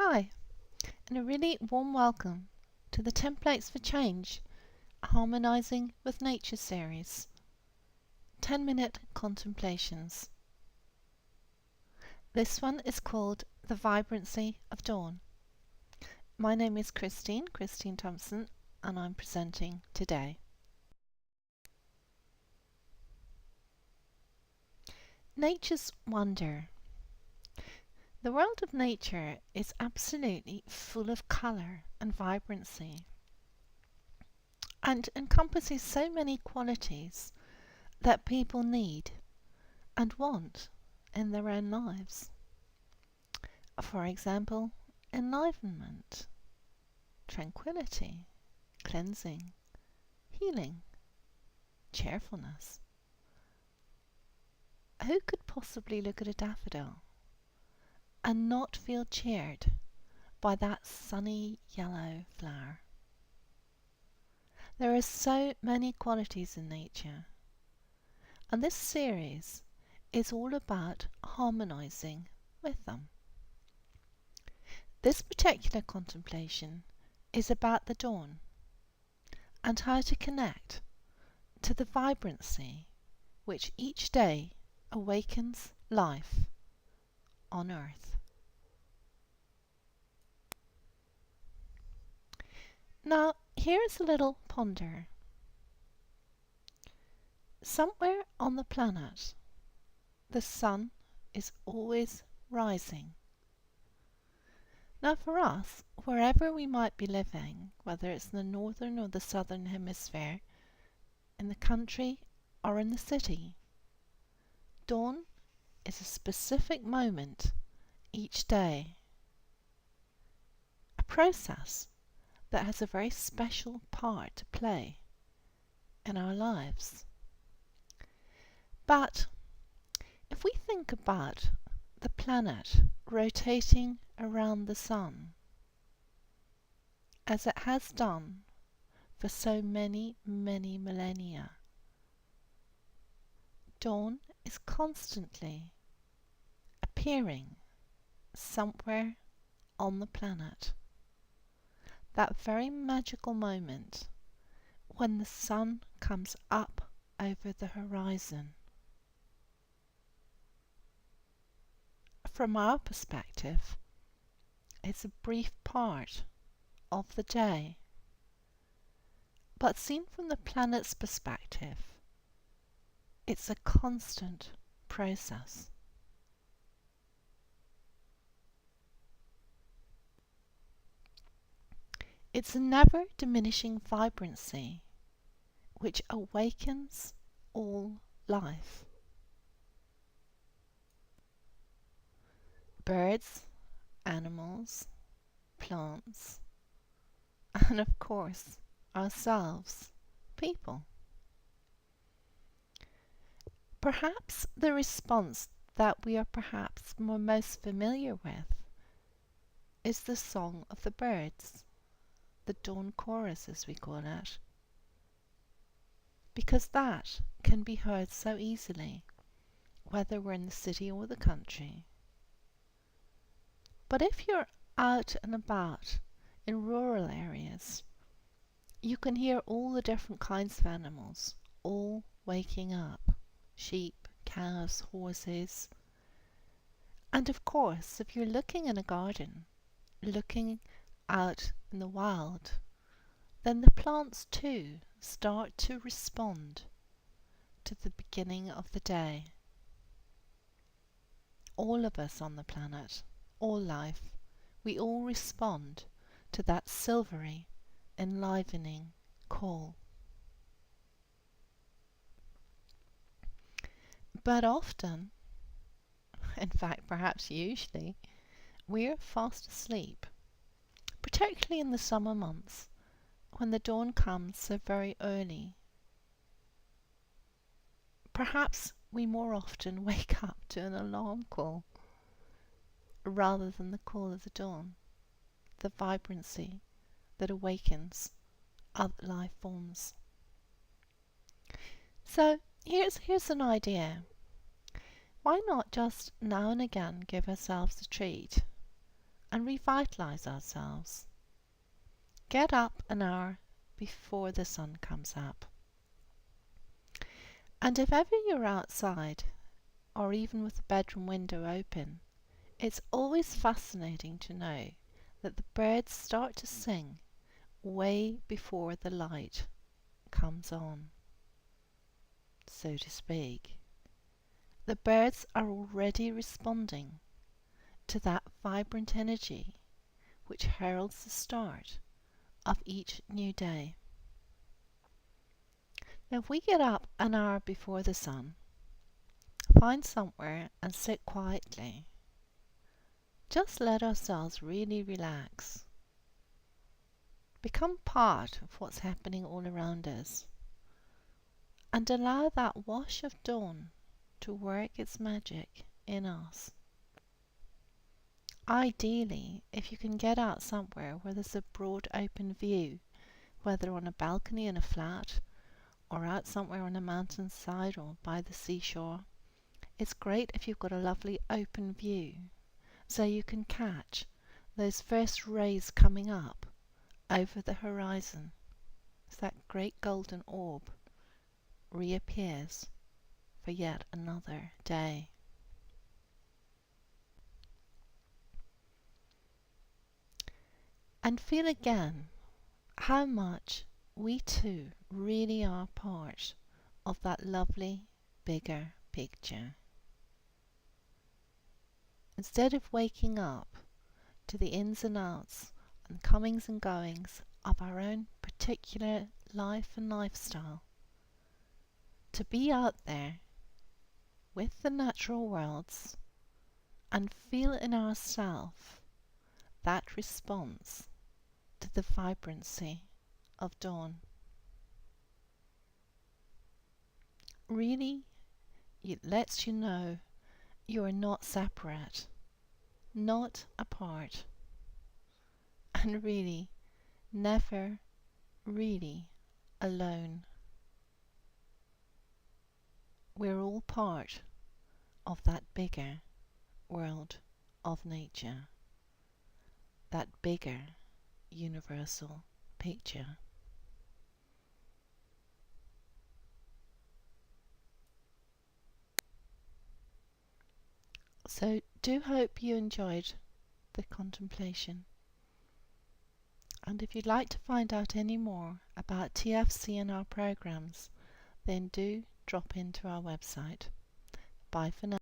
Hi, and a really warm welcome to the Templates for Change Harmonising with Nature series 10-minute contemplations. This one is called The Vibrancy of Dawn. My name is Christine Thompson, and I'm presenting today. Nature's wonder. The world of nature is absolutely full of colour and vibrancy, and encompasses so many qualities that people need and want in their own lives. For example, enlivenment, tranquility, cleansing, healing, cheerfulness. Who could possibly look at a daffodil and not feel cheered by that sunny yellow flower? There are so many qualities in nature, and this series is all about harmonising with them. This particular contemplation is about the dawn and how to connect to the vibrancy which each day awakens life on earth. Now, here's a little ponder. Somewhere on the planet, the sun is always rising. Now for us, wherever we might be living, whether it's in the northern or the southern hemisphere, in the country or in the city, dawn is a specific moment each day, a process that has a very special part to play in our lives. But if we think about the planet rotating around the sun, as it has done for so many millennia, dawn is constantly appearing somewhere on the planet. That very magical moment when the sun comes up over the horizon. From our perspective, it's a brief part of the day, but seen from the planet's perspective, it's a constant process. It's a never diminishing vibrancy which awakens all life. Birds, animals, plants, and of course ourselves, people. Perhaps the response that we are perhaps most familiar with is the song of the birds, the dawn chorus as we call it, because that can be heard so easily, whether we're in the city or the country. But if you're out and about in rural areas, you can hear all the different kinds of animals all waking up. Sheep, cows, horses. And of course, if you're looking in a garden, looking out in the wild, then the plants too start to respond to the beginning of the day. All of us on the planet, all life, we all respond to that silvery, enlivening call. But often, in fact perhaps usually, we're fast asleep, particularly in the summer months when the dawn comes so very early. Perhaps we more often wake up to an alarm call rather than the call of the dawn, the vibrancy that awakens other life forms. So here's an idea. Why not just now and again give ourselves a treat and revitalize ourselves. Get up an hour before the sun comes up. And if ever you're outside, or even with the bedroom window open, it's always fascinating to know that the birds start to sing way before the light comes on, so to speak. The birds are already responding to that vibrant energy which heralds the start of each new day. Now, if we get up an hour before the sun, find somewhere and sit quietly, just let ourselves really relax. Become part of what's happening all around us, and allow that wash of dawn to work its magic in us. Ideally, if you can get out somewhere where there's a broad open view, whether on a balcony in a flat or out somewhere on a mountainside or by the seashore, it's great if you've got a lovely open view so you can catch those first rays coming up over the horizon as that great golden orb reappears for yet another day. And feel again how much we too really are part of that lovely bigger picture. Instead of waking up to the ins and outs and comings and goings of our own particular life and lifestyle, to be out there with the natural worlds and feel in ourselves that response to the vibrancy of dawn. Really, it lets you know you are not separate, not apart, and really never really alone. We're all part of that bigger world of nature, that bigger universal picture. So do hope you enjoyed the contemplation. And if you'd like to find out any more about TFC and our programs, then do drop into our website. Bye for now.